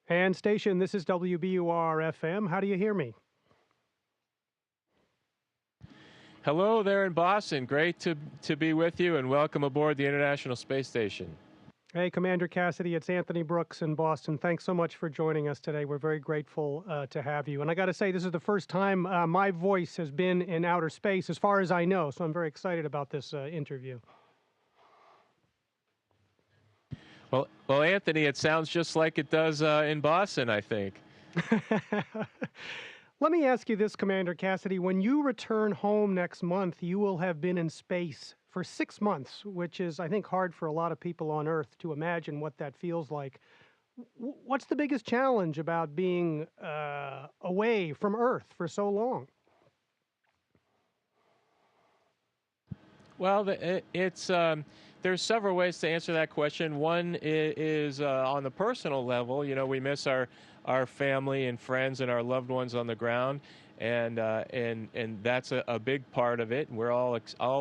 And station, this is WBUR-FM. How do you hear me? Hello there in Boston. Great to be with you, and welcome aboard the International Space Station. Hey, Commander Cassidy, it's Anthony Brooks in Boston. Thanks so much for joining us today. We're very grateful to have you. And I got to say, this is the first time my voice has been in outer space, as far as I know, so I'm very excited about this interview. Well, Anthony, it sounds just like it does in Boston, I think. Let me ask you this, Commander Cassidy. When you return home next month, you will have been in space for 6 months, which is, I think, hard for a lot of people on Earth to imagine what that feels like. What's the biggest challenge about being away from Earth for so long? Well, there's several ways to answer that question. One is on the personal level. You know, we miss our family and friends and our loved ones on the ground, and that's a big part of it. We're all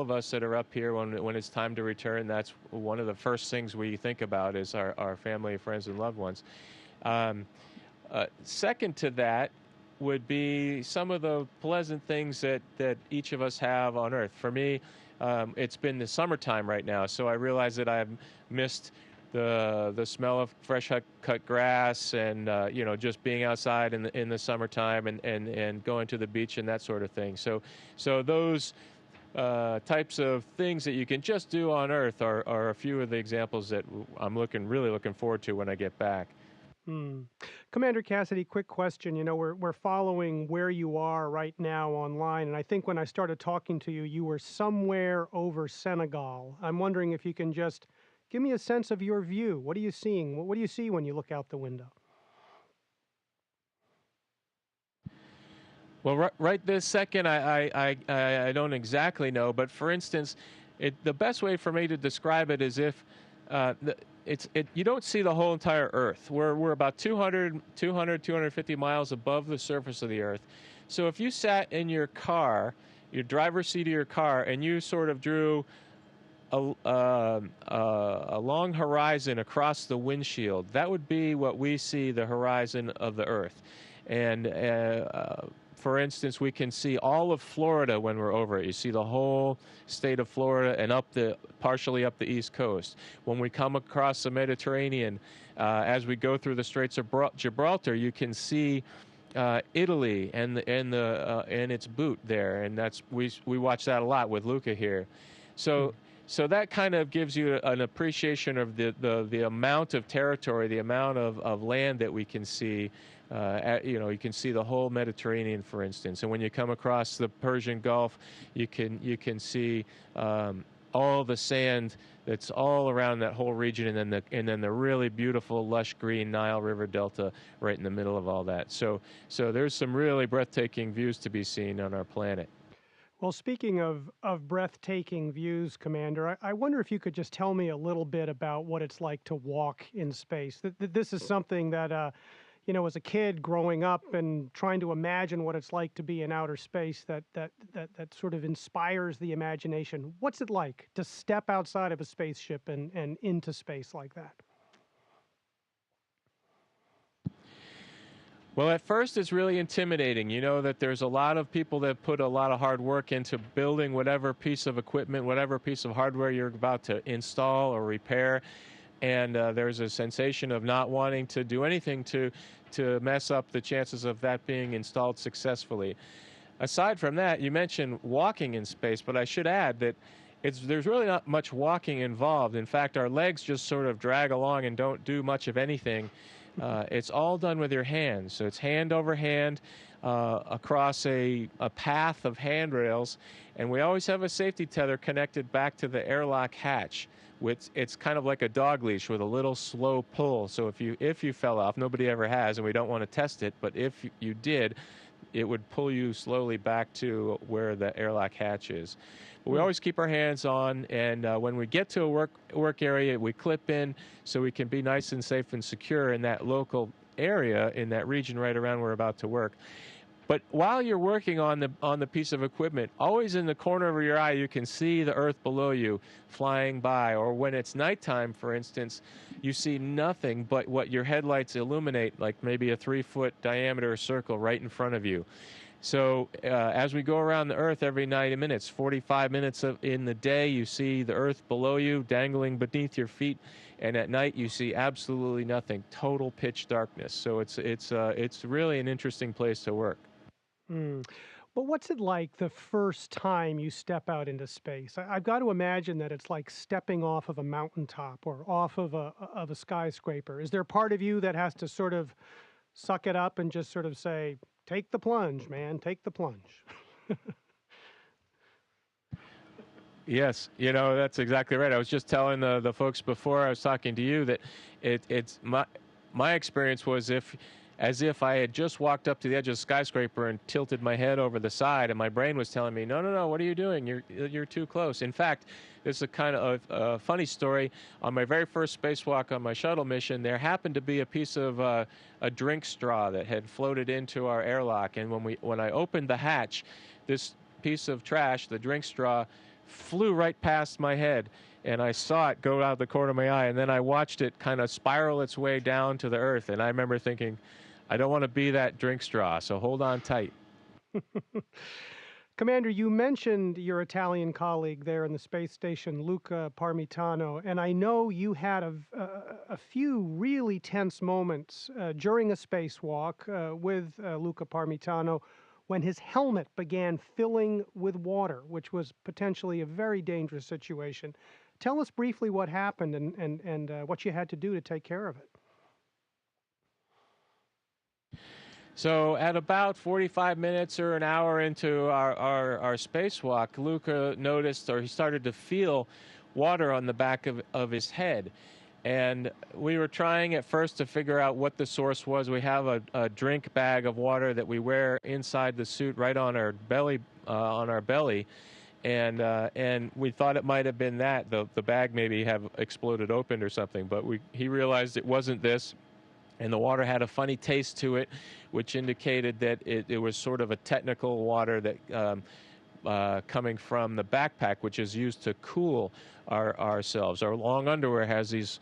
of us that are up here when it's time to return. That's one of the first things we think about is our family, friends, and loved ones. Second to that would be some of the pleasant things that each of us have on Earth. For me, it's been the summertime right now, so I realize that I've missed the smell of fresh cut grass and just being outside in the summertime and going to the beach and that sort of thing. So those types of things that you can just do on Earth are a few of the examples that I'm really looking forward to when I get back. Commander Cassidy, quick question. You know, we're following where you are right now online, and I think when I started talking to you, you were somewhere over Senegal. I'm wondering if you can just give me a sense of your view. What are you seeing? What do you see when you look out the window? Well, right this second, I don't exactly know, but for instance, the best way for me to describe it is if you don't see the whole entire Earth. We're about 250 miles above the surface of the Earth. So if you sat in your car, your driver's seat of your car, and you sort of drew a long horizon across the windshield, that would be what we see the horizon of the Earth. And for instance, we can see all of Florida when we're over it. You see the whole state of Florida and partially up the East Coast. When we come across the Mediterranean, as we go through the Straits of Gibraltar, you can see Italy and its boot there, and we watch that a lot with Luca here. So that kind of gives you an appreciation of the amount of territory, the amount of land that we can see. You can see the whole Mediterranean, for instance, and when you come across the Persian Gulf, you can see all the sand that's all around that whole region, and then the really beautiful, lush green Nile River Delta right in the middle of all that. So there's some really breathtaking views to be seen on our planet. Well, speaking of breathtaking views, Commander, I wonder if you could just tell me a little bit about what it's like to walk in space. This is something that, as a kid growing up and trying to imagine what it's like to be in outer space, that sort of inspires the imagination. What's it like to step outside of a spaceship and into space like that? Well, at first it's really intimidating. You know that there's a lot of people that put a lot of hard work into building whatever piece of equipment, whatever piece of hardware you're about to install or repair. And there's a sensation of not wanting to do anything to mess up the chances of that being installed successfully. Aside from that, you mentioned walking in space, but I should add that there's really not much walking involved. In fact, our legs just sort of drag along and don't do much of anything. It's all done with your hands. So it's hand over hand across a path of handrails. And we always have a safety tether connected back to the airlock hatch. It's kind of like a dog leash with a little slow pull. So if you fell off, nobody ever has, and we don't want to test it, but if you did, it would pull you slowly back to where the airlock hatch is. But we always keep our hands on, and when we get to a work area, we clip in so we can be nice and safe and secure in that local area, in that region right around where we're about to work. But while you're working on the piece of equipment, always in the corner of your eye, you can see the Earth below you flying by. Or when it's nighttime, for instance, you see nothing but what your headlights illuminate, like maybe a 3-foot diameter circle right in front of you. So as we go around the Earth every 90 minutes, 45 minutes in the day, you see the Earth below you, dangling beneath your feet, and at night you see absolutely nothing, total pitch darkness. So it's really an interesting place to work. Mm. But what's it like the first time you step out into space? I've got to imagine that it's like stepping off of a mountaintop or off of a skyscraper. Is there part of you that has to sort of suck it up and just sort of say, "Take the plunge, man, take the plunge"? Yes, that's exactly right. I was just telling the folks before I was talking to you that it's my experience was as if I had just walked up to the edge of a skyscraper and tilted my head over the side, and my brain was telling me, no, what are you doing? You're too close. In fact, this is a kind of a funny story. On my very first spacewalk on my shuttle mission, there happened to be a piece of a drink straw that had floated into our airlock, and when I opened the hatch, this piece of trash, the drink straw, flew right past my head, and I saw it go out the corner of my eye, and then I watched it kind of spiral its way down to the Earth, and I remember thinking, I don't want to be that drink straw, so hold on tight. Commander, you mentioned your Italian colleague there in the space station, Luca Parmitano, and I know you had a few really tense moments during a spacewalk with Luca Parmitano when his helmet began filling with water, which was potentially a very dangerous situation. Tell us briefly what happened and what you had to do to take care of it. So at about 45 minutes or an hour into our spacewalk, Luca noticed, or he started to feel water on the back of his head. And we were trying at first to figure out what the source was. We have a drink bag of water that we wear inside the suit right on our belly, and we thought it might have been that. The bag maybe have exploded open or something, but he realized it wasn't this. And the water had a funny taste to it, which indicated that it was sort of a technical water that coming from the backpack, which is used to cool ourselves. Our long underwear has these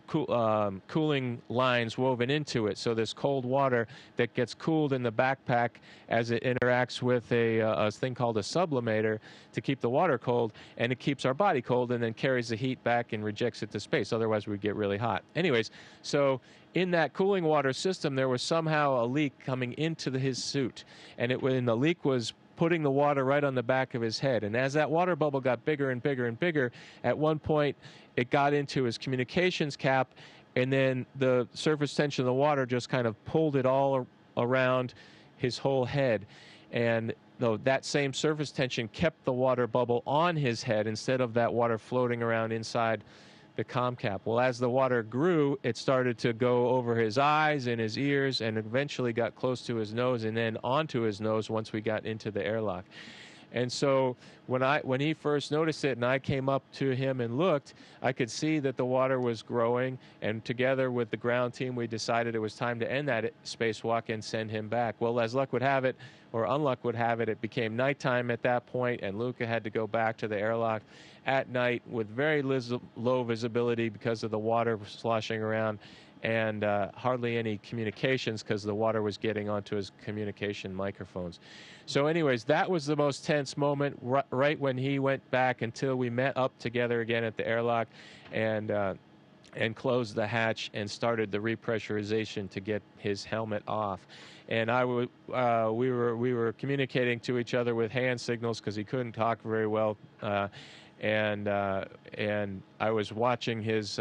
cooling lines woven into it. So this cold water that gets cooled in the backpack as it interacts with a thing called a sublimator to keep the water cold, and it keeps our body cold and then carries the heat back and rejects it to space. Otherwise, we'd get really hot. Anyways, so in that cooling water system, there was somehow a leak coming into his suit, and the leak was putting the water right on the back of his head. And as that water bubble got bigger and bigger and bigger, at one point it got into his communications cap, and then the surface tension of the water just kind of pulled it all around his whole head. And though that same surface tension kept the water bubble on his head instead of that water floating around inside the comm cap. Well, as the water grew, it started to go over his eyes and his ears and eventually got close to his nose and then onto his nose once we got into the airlock. And so when he first noticed it and I came up to him and looked, I could see that the water was growing, and together with the ground team, we decided it was time to end that spacewalk and send him back. Well, as luck would have it, or unluck would have it, it became nighttime at that point, and Luca had to go back to the airlock at night with very low visibility because of the water sloshing around, and hardly any communications because the water was getting onto his communication microphones. So anyways, that was the most tense moment right when he went back until we met up together again at the airlock and closed the hatch and started the repressurization to get his helmet off. And we were communicating to each other with hand signals because he couldn't talk very well. And I was watching his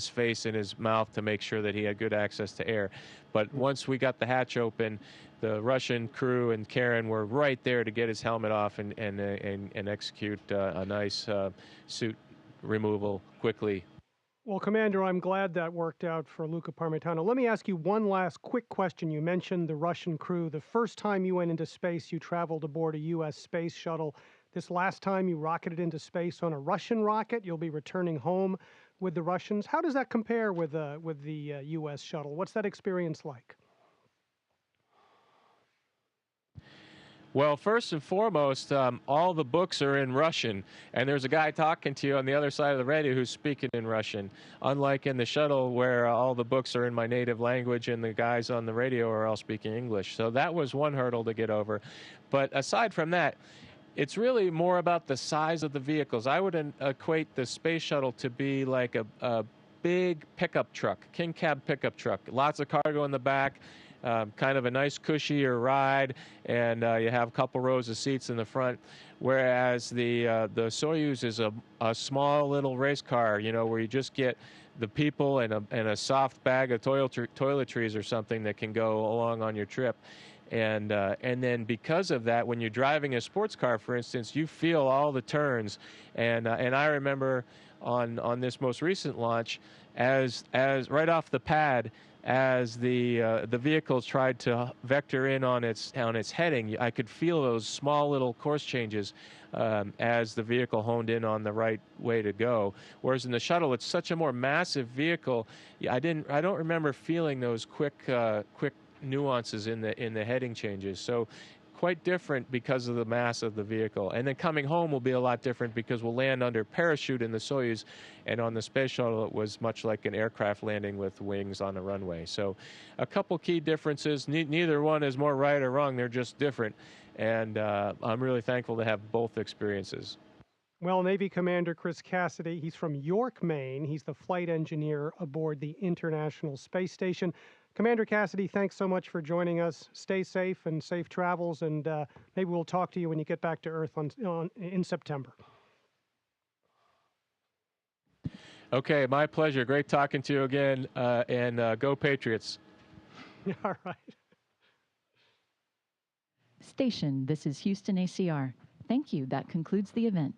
face and his mouth to make sure that he had good access to air. But once we got the hatch open, the Russian crew and Karen were right there to get his helmet off and execute a nice suit removal quickly. Well, Commander, I'm glad that worked out for Luca Parmitano. Let me ask you one last quick question. You mentioned the Russian crew. The first time you went into space, you traveled aboard a U.S. space shuttle. This last time you rocketed into space on a Russian rocket. You'll be returning home with the Russians. How does that compare with the U.S. shuttle? What's that experience like? Well, first and foremost, all the books are in Russian, and there's a guy talking to you on the other side of the radio who's speaking in Russian, unlike in the shuttle where all the books are in my native language and the guys on the radio are all speaking English. So that was one hurdle to get over. But aside from that, it's really more about the size of the vehicles. I would equate the space shuttle to be like a big pickup truck, king cab pickup truck, lots of cargo in the back, kind of a nice cushier ride, and you have a couple rows of seats in the front. Whereas the Soyuz is a small little race car, you know, where you just get the people and a soft bag of toiletries or something that can go along on your trip. And then because of that, when you're driving a sports car, for instance, you feel all the turns. And I remember on this most recent launch, as right off the pad, as the vehicle tried to vector in on its heading, I could feel those small little course changes as the vehicle honed in on the right way to go. Whereas in the shuttle, it's such a more massive vehicle. I don't remember feeling those quick nuances in the heading changes. So quite different because of the mass of the vehicle. And then coming home will be a lot different because we'll land under parachute in the Soyuz, and on the space shuttle it was much like an aircraft landing with wings on a runway. So a couple key differences. Neither one is more right or wrong, they're just different. And I'm really thankful to have both experiences. Well, Navy Commander Chris Cassidy, he's from York, Maine. He's the flight engineer aboard the International Space Station. Commander Cassidy, thanks so much for joining us. Stay safe and safe travels, and maybe we'll talk to you when you get back to Earth in September. Okay, my pleasure. Great talking to you again, and go Patriots. All right. Station, this is Houston ACR. Thank you. That concludes the event.